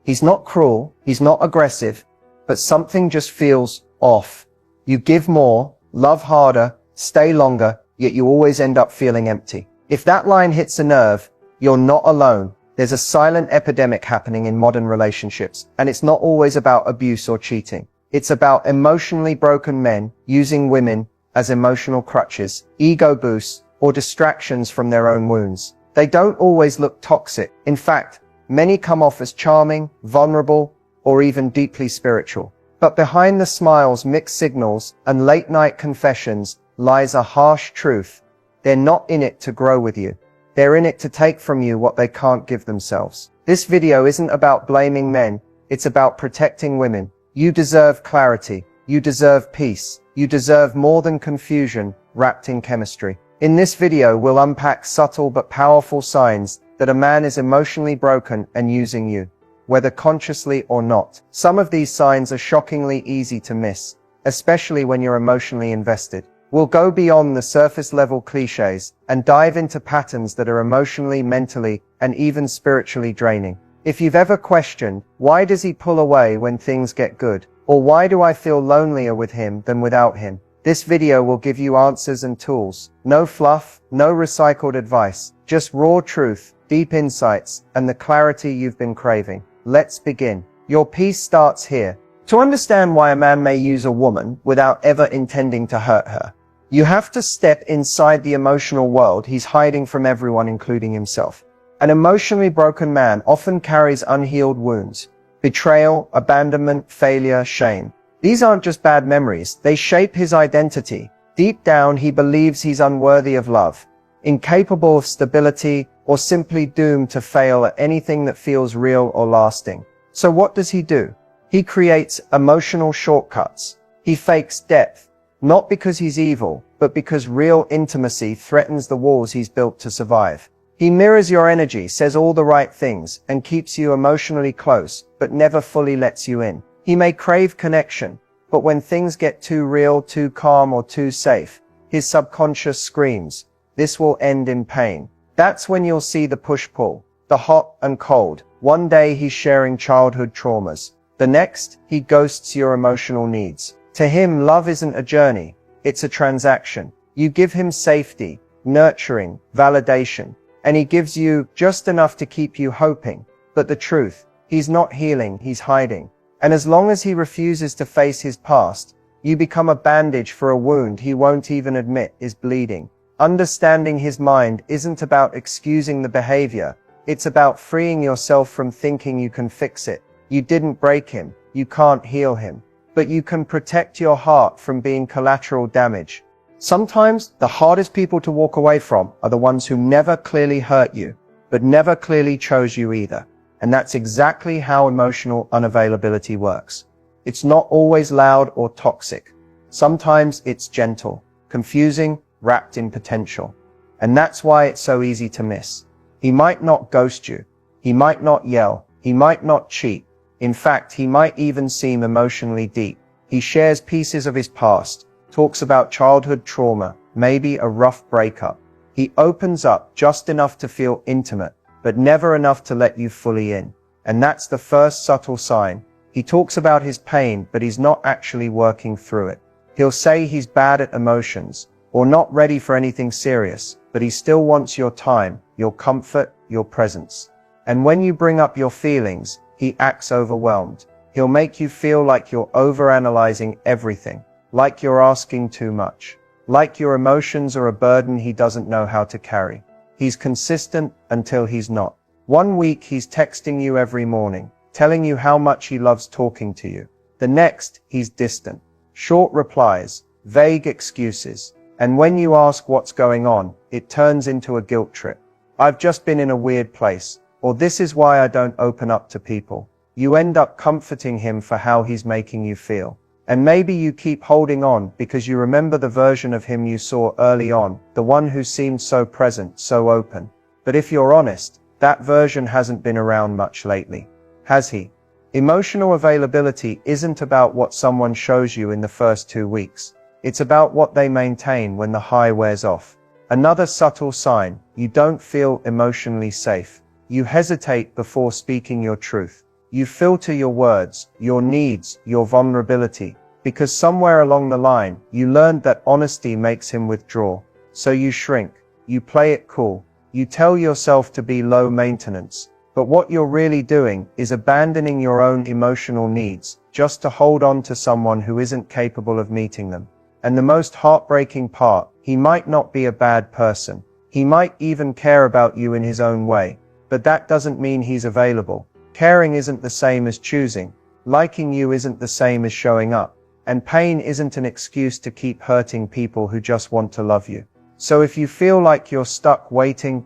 He's not cruel, he's not aggressive, but something just feels off. You give more, love harder, stay longer, yet you always end up feeling empty. If that line hits a nerve, you're not alone. There's a silent epidemic happening in modern relationships, and it's not always about abuse or cheating. It's about emotionally broken men using women as emotional crutches, ego boosts, or distractions from their own wounds. They don't always look toxic. In fact, many come off as charming, vulnerable, or even deeply spiritual. But behind the smiles, mixed signals, and late-night confessions lies a harsh truth. They're not in it to grow with you. They're in it to take from you what they can't give themselves. This video isn't about blaming men, it's about protecting women. You deserve clarity. You deserve peace. You deserve more than confusion wrapped in chemistry. In this video, we'll unpack subtle but powerful signs that a man is emotionally broken and using you, whether consciously or not. Some of these signs are shockingly easy to miss, especially when you're emotionally invested. We'll go beyond the surface-level cliches and dive into patterns that are emotionally, mentally, and even spiritually draining. If you've ever questioned, why does he pull away when things get good? Or why do I feel lonelier with him than without him? This video will give you answers and tools. No fluff, no recycled advice, just raw truth, deep insights, and the clarity you've been craving. Let's begin. Your peace starts here. To understand why a man may use a woman without ever intending to hurt her, you have to step inside the emotional world he's hiding from everyone, including himself. An emotionally broken man often carries unhealed wounds: betrayal, abandonment, failure, shame. These aren't just bad memories, they shape his identity. Deep down, he believes he's unworthy of love, incapable of stability, or simply doomed to fail at anything that feels real or lasting. So what does he do? He creates emotional shortcuts. He fakes depth, not because he's evil, but because real intimacy threatens the walls he's built to survive. He mirrors your energy, says all the right things, and keeps you emotionally close, but never fully lets you in. He may crave connection, but when things get too real, too calm, or too safe, his subconscious screams, "This will end in pain." That's when you'll see the push-pull, the hot and cold. One day he's sharing childhood traumas. The next, he ghosts your emotional needs. To him, love isn't a journey, it's a transaction. You give him safety, nurturing, validation, and he gives you just enough to keep you hoping. But the truth, he's not healing, he's hiding. And as long as he refuses to face his past, you become a bandage for a wound he won't even admit is bleeding. Understanding his mind isn't about excusing the behavior, it's about freeing yourself from thinking you can fix it. You didn't break him, you can't heal him, but you can protect your heart from being collateral damage. Sometimes the hardest people to walk away from are the ones who never clearly hurt you, but never clearly chose you either. And that's exactly how emotional unavailability works. It's not always loud or toxic. Sometimes it's gentle, confusing, wrapped in potential. And that's why it's so easy to miss. He might not ghost you. He might not yell. He might not cheat. In fact, he might even seem emotionally deep. He shares pieces of his past, talks about childhood trauma, maybe a rough breakup. He opens up just enough to feel intimate, but never enough to let you fully in. And that's the first subtle sign. He talks about his pain, but he's not actually working through it. He'll say he's bad at emotions, or not ready for anything serious, but he still wants your time, your comfort, your presence. And when you bring up your feelings, he acts overwhelmed. He'll make you feel like you're overanalyzing everything, like you're asking too much, like your emotions are a burden he doesn't know how to carry. He's consistent until he's not. One week he's texting you every morning, telling you how much he loves talking to you. The next, he's distant. Short replies, vague excuses. And when you ask what's going on, it turns into a guilt trip. "I've just been in a weird place," or "This is why I don't open up to people." You end up comforting him for how he's making you feel. And maybe you keep holding on because you remember the version of him you saw early on, the one who seemed so present, so open. But if you're honest, that version hasn't been around much lately, has he? Emotional availability isn't about what someone shows you in the first 2 weeks. It's about what they maintain when the high wears off. Another subtle sign: you don't feel emotionally safe. You hesitate before speaking your truth. You filter your words, your needs, your vulnerability, because somewhere along the line, you learned that honesty makes him withdraw. So you shrink, you play it cool, you tell yourself to be low maintenance. But what you're really doing is abandoning your own emotional needs just to hold on to someone who isn't capable of meeting them. And the most heartbreaking part, he might not be a bad person. He might even care about you in his own way. But that doesn't mean he's available. Caring isn't the same as choosing. Liking you isn't the same as showing up. And pain isn't an excuse to keep hurting people who just want to love you. So if you feel like you're stuck waiting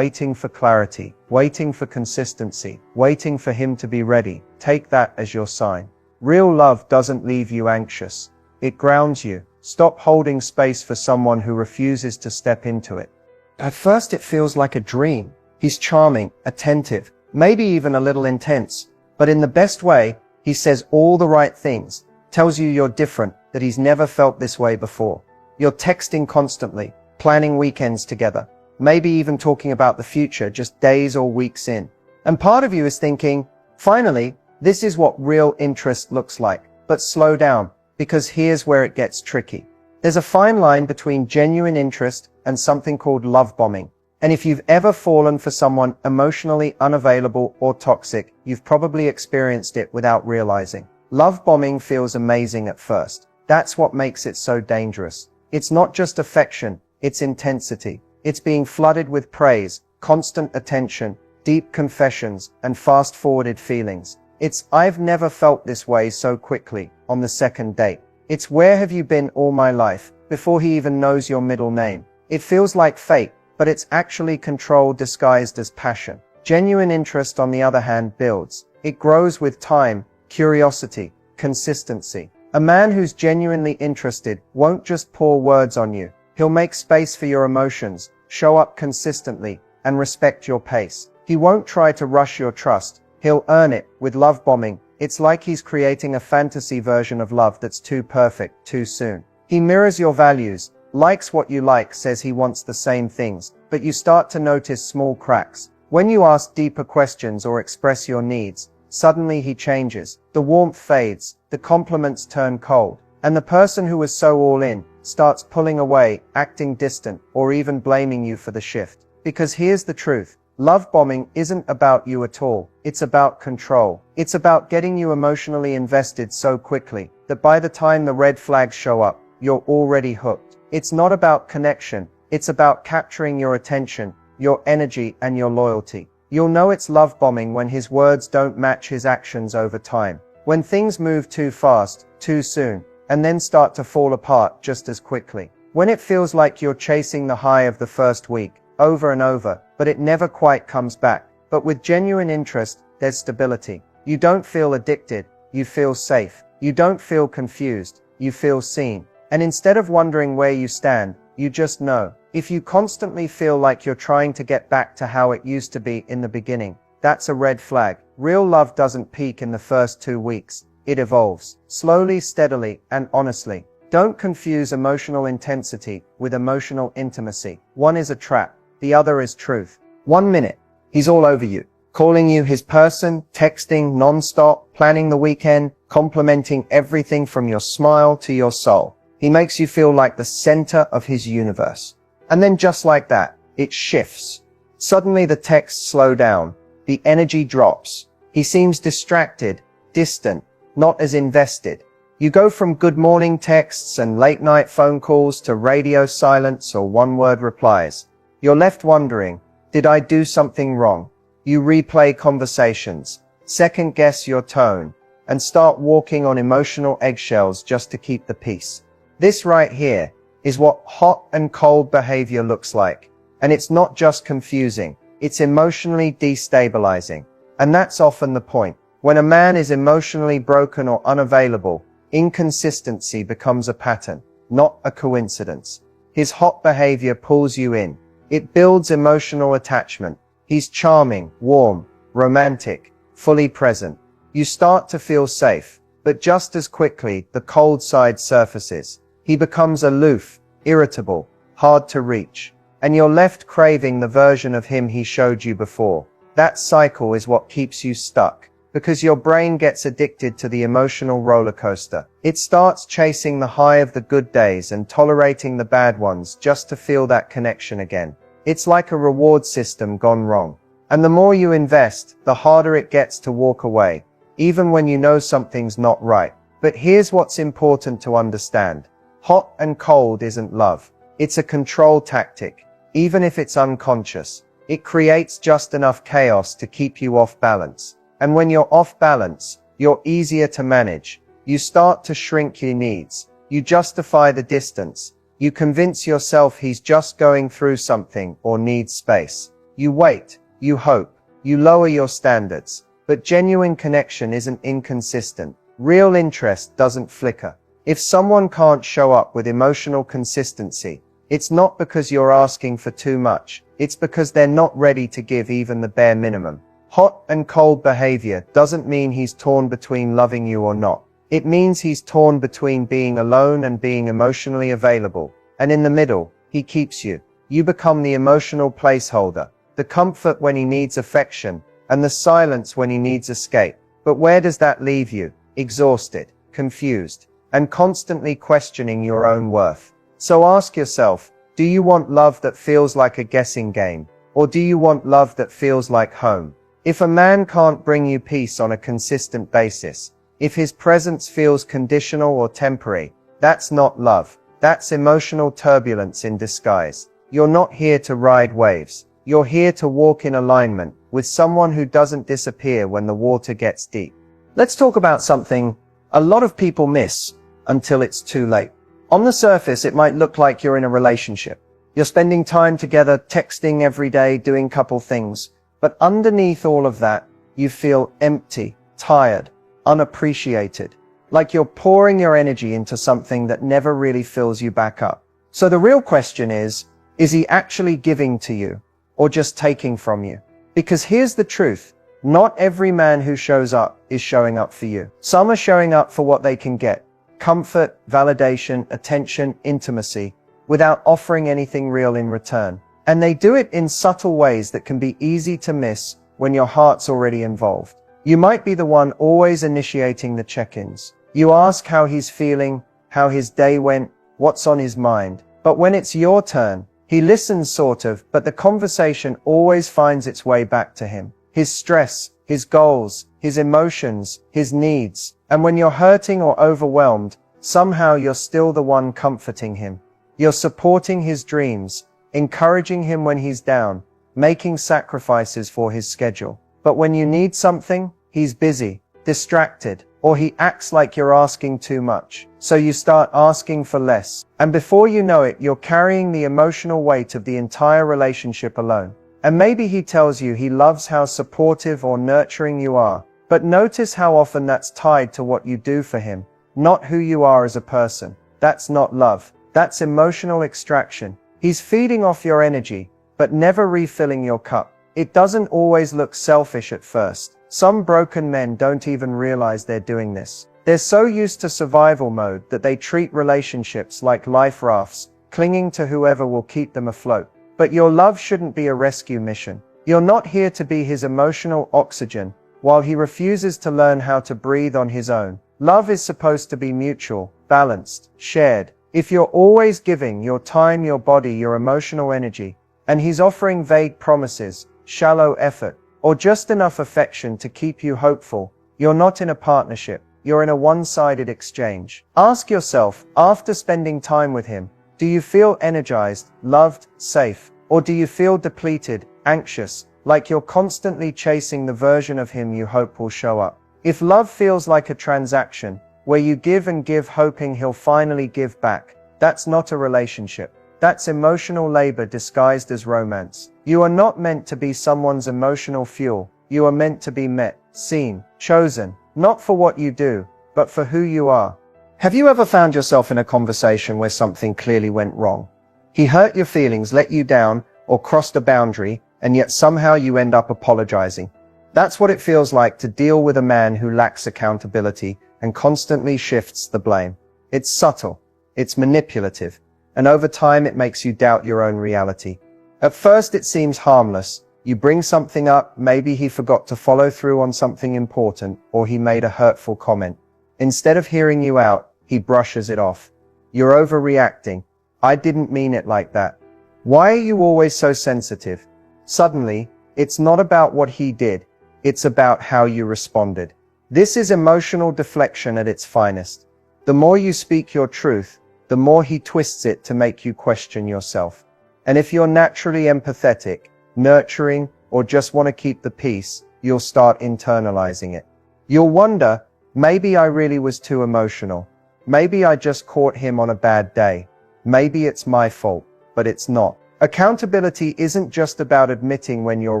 for clarity, waiting for consistency, waiting for him to be ready, take that as your sign. Real love doesn't leave you anxious. It grounds you. Stop holding space for someone who refuses to step into it. At first it feels like a dream. He's charming, attentive, maybe even a little intense. But in the best way, he says all the right things, tells you you're different, that he's never felt this way before. You're texting constantly, planning weekends together, maybe even talking about the future just days or weeks in. And part of you is thinking, finally, this is what real interest looks like. But slow down, because here's where it gets tricky. There's a fine line between genuine interest and something called love bombing. And if you've ever fallen for someone emotionally unavailable or toxic, you've probably experienced it without realizing. Love bombing feels amazing at first. That's what makes it so dangerous. It's not just affection. It's intensity. It's being flooded with praise, constant attention, deep confessions, and fast-forwarded feelings. It's "I've never felt this way so quickly" on the second date. It's "Where have you been all my life?" before he even knows your middle name. It feels like fate, but it's actually control disguised as passion. Genuine interest, on the other hand, builds. It grows with time, curiosity, consistency. A man who's genuinely interested won't just pour words on you. He'll make space for your emotions, show up consistently, and respect your pace. He won't try to rush your trust. He'll earn it. With love bombing, it's like he's creating a fantasy version of love that's too perfect, too soon. He mirrors your values, likes what you like, says he wants the same things, but you start to notice small cracks. When you ask deeper questions or express your needs, suddenly he changes. The warmth fades, the compliments turn cold, and the person who was so all in starts pulling away, acting distant, or even blaming you for the shift. Because here's the truth. Love bombing isn't about you at all. It's about control. It's about getting you emotionally invested so quickly that by the time the red flags show up, you're already hooked. It's not about connection. It's about capturing your attention, your energy, and your loyalty. You'll know it's love bombing when his words don't match his actions over time. When things move too fast, too soon, and then start to fall apart just as quickly. When it feels like you're chasing the high of the first week, over and over, but it never quite comes back. But with genuine interest, there's stability. You don't feel addicted, you feel safe. You don't feel confused, you feel seen. And instead of wondering where you stand, you just know. If you constantly feel like you're trying to get back to how it used to be in the beginning, that's a red flag. Real love doesn't peak in the first 2 weeks. It evolves, slowly, steadily, and honestly. Don't confuse emotional intensity with emotional intimacy. One is a trap, the other is truth. 1 minute, he's all over you, calling you his person, texting non-stop, planning the weekend, complimenting everything from your smile to your soul. He makes you feel like the center of his universe. And then just like that, it shifts. Suddenly the texts slow down, the energy drops. He seems distracted, distant, not as invested. You go from good morning texts and late night phone calls to radio silence or one-word replies. You're left wondering, did I do something wrong? You replay conversations, second guess your tone, and start walking on emotional eggshells just to keep the peace. This right here is what hot and cold behavior looks like. And it's not just confusing, it's emotionally destabilizing. And that's often the point. When a man is emotionally broken or unavailable, inconsistency becomes a pattern, not a coincidence. His hot behavior pulls you in. It builds emotional attachment. He's charming, warm, romantic, fully present. You start to feel safe, but just as quickly, the cold side surfaces. He becomes aloof, irritable, hard to reach, and you're left craving the version of him he showed you before. That cycle is what keeps you stuck. because your brain gets addicted to the emotional roller coaster. It starts chasing the high of the good days and tolerating the bad ones just to feel that connection again. It's like a reward system gone wrong. And the more you invest, the harder it gets to walk away, even when you know something's not right. But here's what's important to understand. Hot and cold isn't love. It's a control tactic. Even if it's unconscious, it creates just enough chaos to keep you off balance. And when you're off balance, you're easier to manage. You start to shrink your needs. You justify the distance. You convince yourself he's just going through something or needs space. You wait. You hope. You lower your standards. But genuine connection isn't inconsistent. Real interest doesn't flicker. If someone can't show up with emotional consistency, it's not because you're asking for too much. It's because they're not ready to give even the bare minimum. Hot and cold behavior doesn't mean he's torn between loving you or not. It means he's torn between being alone and being emotionally available. And in the middle, he keeps you. You become the emotional placeholder, the comfort when he needs affection, and the silence when he needs escape. But where does that leave you? Exhausted, confused, and constantly questioning your own worth. So ask yourself, do you want love that feels like a guessing game? Or do you want love that feels like home? If a man can't bring you peace on a consistent basis, if his presence feels conditional or temporary, that's not love. That's emotional turbulence in disguise. You're not here to ride waves. You're here to walk in alignment with someone who doesn't disappear when the water gets deep. Let's talk about something a lot of people miss until it's too late. On the surface, it might look like you're in a relationship. You're spending time together, texting every day, doing couple things. But underneath all of that, you feel empty, tired, unappreciated. Like you're pouring your energy into something that never really fills you back up. So the real question is he actually giving to you or just taking from you? Because here's the truth. Not every man who shows up is showing up for you. Some are showing up for what they can get. Comfort, validation, attention, intimacy, without offering anything real in return. And they do it in subtle ways that can be easy to miss when your heart's already involved. You might be the one always initiating the check-ins. You ask how he's feeling, how his day went, what's on his mind. But when it's your turn, he listens sort of, but the conversation always finds its way back to him. His stress, his goals, his emotions, his needs. And when you're hurting or overwhelmed, somehow you're still the one comforting him. You're supporting his dreams, encouraging him when he's down, making sacrifices for his schedule. But when you need something, he's busy, distracted, or he acts like you're asking too much. So you start asking for less. And before you know it, you're carrying the emotional weight of the entire relationship alone. And maybe he tells you he loves how supportive or nurturing you are. But notice how often that's tied to what you do for him, not who you are as a person. That's not love. That's emotional extraction. He's feeding off your energy, but never refilling your cup. It doesn't always look selfish at first. Some broken men don't even realize they're doing this. They're so used to survival mode that they treat relationships like life rafts, clinging to whoever will keep them afloat. But your love shouldn't be a rescue mission. You're not here to be his emotional oxygen while he refuses to learn how to breathe on his own. Love is supposed to be mutual, balanced, shared. If you're always giving your time, your body, your emotional energy, and he's offering vague promises, shallow effort, or just enough affection to keep you hopeful, you're not in a partnership. You're in a one-sided exchange. Ask yourself, after spending time with him, do you feel energized, loved, safe? Or do you feel depleted, anxious, like you're constantly chasing the version of him you hope will show up? If love feels like a transaction, where you give and give hoping he'll finally give back, that's not a relationship. That's emotional labor disguised as romance. You are not meant to be someone's emotional fuel. You are meant to be met, seen, chosen, not for what you do, but for who you are. Have you ever found yourself in a conversation where something clearly went wrong? He hurt your feelings, let you down, or crossed a boundary, and yet somehow you end up apologizing. That's what it feels like to deal with a man who lacks accountability and constantly shifts the blame. It's subtle, it's manipulative, and over time it makes you doubt your own reality. At first it seems harmless. You bring something up, maybe he forgot to follow through on something important, or he made a hurtful comment. Instead of hearing you out, he brushes it off. You're overreacting. I didn't mean it like that. Why are you always so sensitive? Suddenly, it's not about what he did, it's about how you responded. This is emotional deflection at its finest. The more you speak your truth, the more he twists it to make you question yourself. And if you're naturally empathetic, nurturing, or just want to keep the peace, you'll start internalizing it. You'll wonder, maybe I really was too emotional. Maybe I just caught him on a bad day. Maybe it's my fault, but it's not. Accountability isn't just about admitting when you're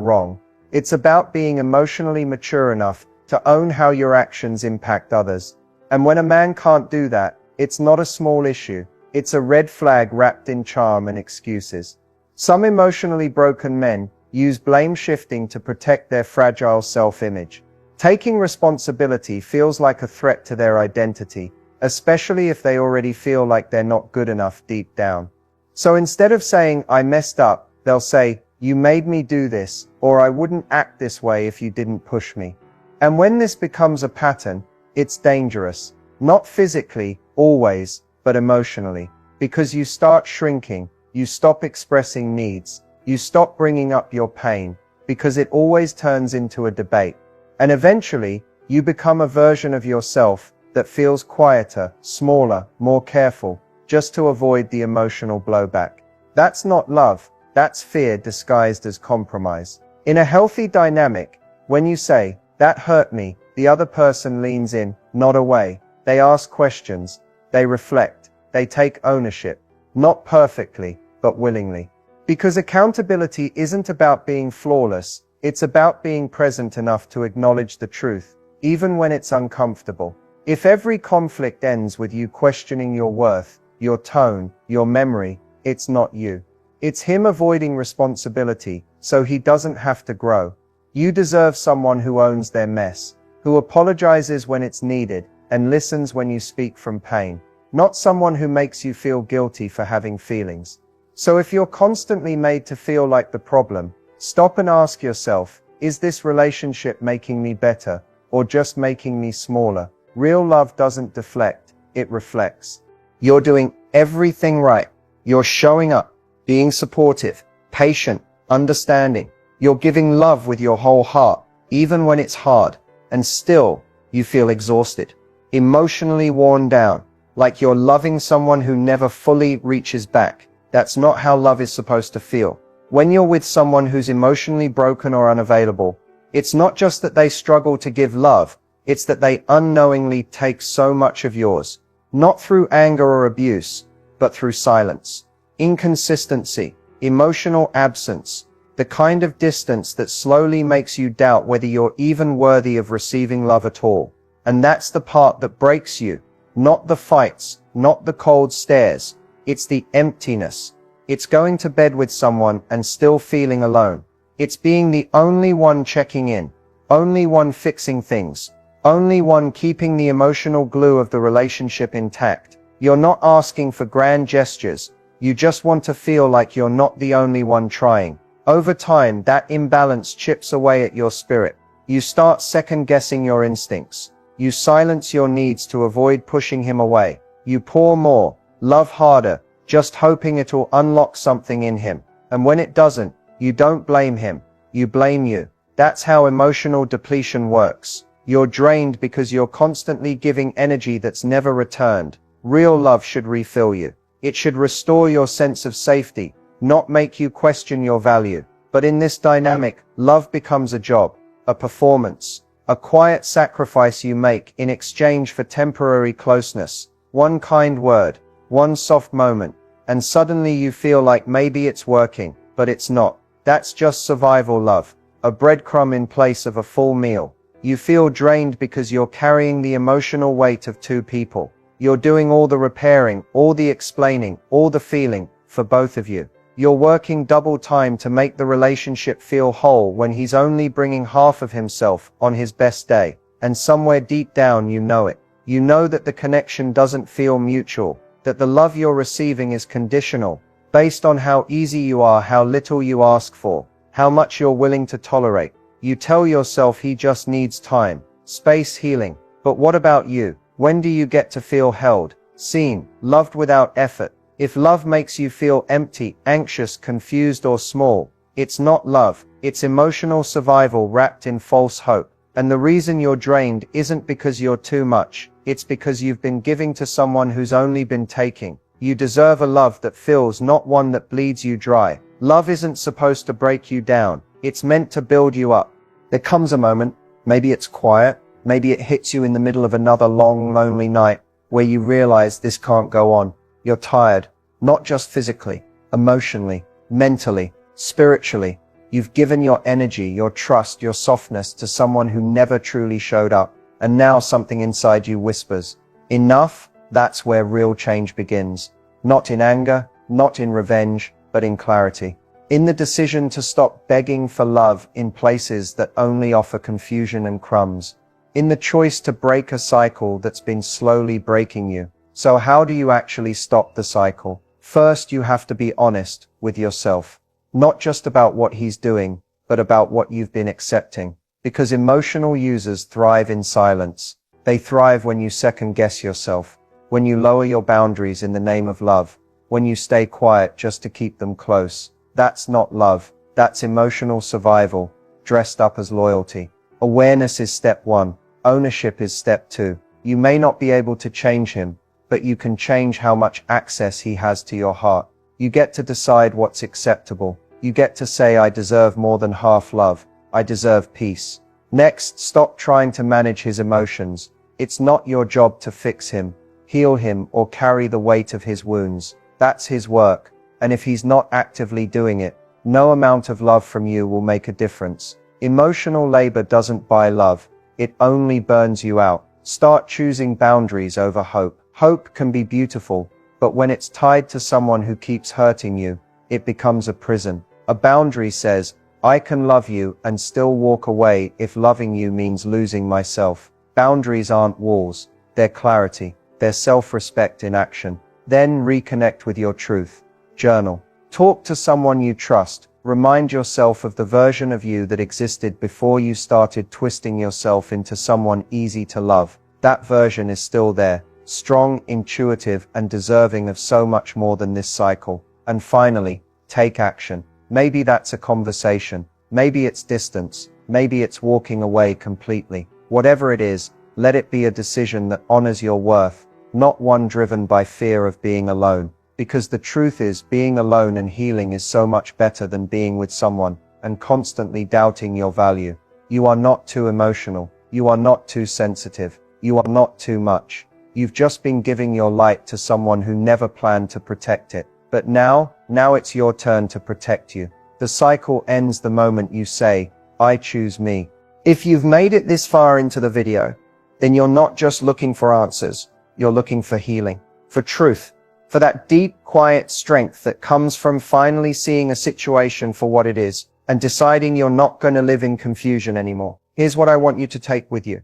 wrong. It's about being emotionally mature enough to own how your actions impact others. And when a man can't do that, it's not a small issue. It's a red flag wrapped in charm and excuses. Some emotionally broken men use blame shifting to protect their fragile self-image. Taking responsibility feels like a threat to their identity, especially if they already feel like they're not good enough deep down. So instead of saying, I messed up, they'll say, you made me do this, or I wouldn't act this way if you didn't push me. And when this becomes a pattern, it's dangerous. Not physically, always, but emotionally. Because you start shrinking, you stop expressing needs, you stop bringing up your pain, because it always turns into a debate. And eventually, you become a version of yourself that feels quieter, smaller, more careful, just to avoid the emotional blowback. That's not love, that's fear disguised as compromise. In a healthy dynamic, when you say, that hurt me, the other person leans in, not away. They ask questions, they reflect, they take ownership. Not perfectly, but willingly. Because accountability isn't about being flawless, it's about being present enough to acknowledge the truth, even when it's uncomfortable. If every conflict ends with you questioning your worth, your tone, your memory, it's not you. It's him avoiding responsibility, so he doesn't have to grow. You deserve someone who owns their mess, who apologizes when it's needed, and listens when you speak from pain. Not someone who makes you feel guilty for having feelings. So if you're constantly made to feel like the problem, stop and ask yourself, is this relationship making me better, or just making me smaller? Real love doesn't deflect, it reflects. You're doing everything right. You're showing up, being supportive, patient, understanding. You're giving love with your whole heart, even when it's hard, and still, you feel exhausted, emotionally worn down. Like you're loving someone who never fully reaches back. That's not how love is supposed to feel. When you're with someone who's emotionally broken or unavailable, it's not just that they struggle to give love, it's that they unknowingly take so much of yours. Not through anger or abuse, but through silence, inconsistency, emotional absence, the kind of distance that slowly makes you doubt whether you're even worthy of receiving love at all. And that's the part that breaks you. Not the fights, not the cold stares. It's the emptiness. It's going to bed with someone and still feeling alone. It's being the only one checking in, only one fixing things, only one keeping the emotional glue of the relationship intact. You're not asking for grand gestures. You just want to feel like you're not the only one trying. Over time, that imbalance chips away at your spirit. You start second-guessing your instincts. You silence your needs to avoid pushing him away. You pour more, love harder, just hoping it'll unlock something in him. And when it doesn't, you don't blame him. You blame you. That's how emotional depletion works. You're drained because you're constantly giving energy that's never returned. Real love should refill you. It should restore your sense of safety, not make you question your value. But in this dynamic, love becomes a job, a performance, a quiet sacrifice you make in exchange for temporary closeness. One kind word, one soft moment, and suddenly you feel like maybe it's working, but it's not. That's just survival love, a breadcrumb in place of a full meal. You feel drained because you're carrying the emotional weight of two people. You're doing all the repairing, all the explaining, all the feeling, for both of you. You're working double time to make the relationship feel whole when he's only bringing half of himself on his best day. And somewhere deep down you know it. You know that the connection doesn't feel mutual, that the love you're receiving is conditional, based on how easy you are, how little you ask for, how much you're willing to tolerate. You tell yourself he just needs time, space, healing. But what about you? When do you get to feel held, seen, loved without effort? If love makes you feel empty, anxious, confused, or small, it's not love, it's emotional survival wrapped in false hope. And the reason you're drained isn't because you're too much, it's because you've been giving to someone who's only been taking. You deserve a love that fills, not one that bleeds you dry. Love isn't supposed to break you down, it's meant to build you up. There comes a moment, maybe it's quiet, maybe it hits you in the middle of another long, lonely night, where you realize this can't go on. You're tired, not just physically, emotionally, mentally, spiritually. You've given your energy, your trust, your softness to someone who never truly showed up. And now something inside you whispers, enough. That's where real change begins. Not in anger, not in revenge, but in clarity. In the decision to stop begging for love in places that only offer confusion and crumbs. In the choice to break a cycle that's been slowly breaking you. So how do you actually stop the cycle? First, you have to be honest with yourself. Not just about what he's doing, but about what you've been accepting. Because emotional users thrive in silence. They thrive when you second guess yourself. When you lower your boundaries in the name of love. When you stay quiet just to keep them close. That's not love. That's emotional survival, dressed up as loyalty. Awareness is step one. Ownership is step two. You may not be able to change him, but you can change how much access he has to your heart. You get to decide what's acceptable. You get to say, I deserve more than half love. I deserve peace. Next, stop trying to manage his emotions. It's not your job to fix him, heal him, or carry the weight of his wounds. That's his work. And if he's not actively doing it, no amount of love from you will make a difference. Emotional labor doesn't buy love. It only burns you out. Start choosing boundaries over hope. Hope can be beautiful, but when it's tied to someone who keeps hurting you, it becomes a prison. A boundary says, I can love you and still walk away if loving you means losing myself. Boundaries aren't walls. They're clarity. They're self-respect in action. Then reconnect with your truth. Journal. Talk to someone you trust. Remind yourself of the version of you that existed before you started twisting yourself into someone easy to love. That version is still there, strong, intuitive, and deserving of so much more than this cycle. And finally, take action. Maybe that's a conversation. Maybe it's distance. Maybe it's walking away completely. Whatever it is, let it be a decision that honors your worth, not one driven by fear of being alone. Because the truth is, being alone and healing is so much better than being with someone and constantly doubting your value. You are not too emotional. You are not too sensitive. You are not too much. You've just been giving your light to someone who never planned to protect it. But now it's your turn to protect you. The cycle ends the moment you say, I choose me. If you've made it this far into the video, then you're not just looking for answers. You're looking for healing, for truth. For that deep, quiet strength that comes from finally seeing a situation for what it is and deciding you're not going to live in confusion anymore. Here's what I want you to take with you.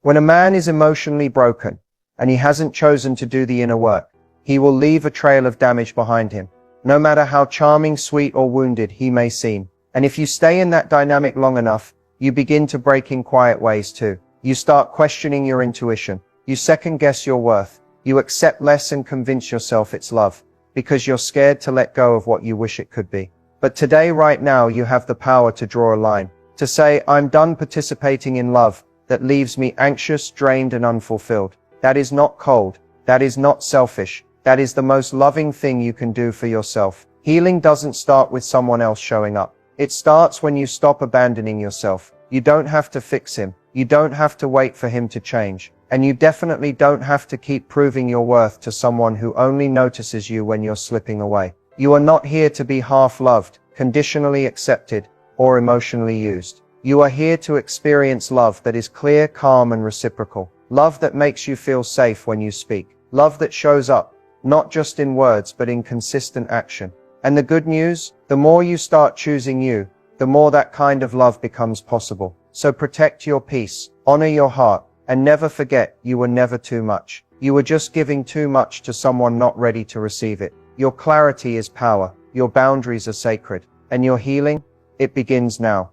When a man is emotionally broken and he hasn't chosen to do the inner work, he will leave a trail of damage behind him, no matter how charming, sweet, or wounded he may seem. And if you stay in that dynamic long enough, you begin to break in quiet ways too. You start questioning your intuition. You second guess your worth. You accept less and convince yourself it's love, because you're scared to let go of what you wish it could be. But today, right now, you have the power to draw a line, to say, I'm done participating in love that leaves me anxious, drained, and unfulfilled. That is not cold. That is not selfish. That is the most loving thing you can do for yourself. Healing doesn't start with someone else showing up. It starts when you stop abandoning yourself. You don't have to fix him. You don't have to wait for him to change. And you definitely don't have to keep proving your worth to someone who only notices you when you're slipping away. You are not here to be half-loved, conditionally accepted, or emotionally used. You are here to experience love that is clear, calm, and reciprocal. Love that makes you feel safe when you speak. Love that shows up, not just in words, but in consistent action. And the good news, the more you start choosing you, the more that kind of love becomes possible. So protect your peace, honor your heart, and never forget, you were never too much. You were just giving too much to someone not ready to receive it. Your clarity is power. Your boundaries are sacred. And your healing? It begins now.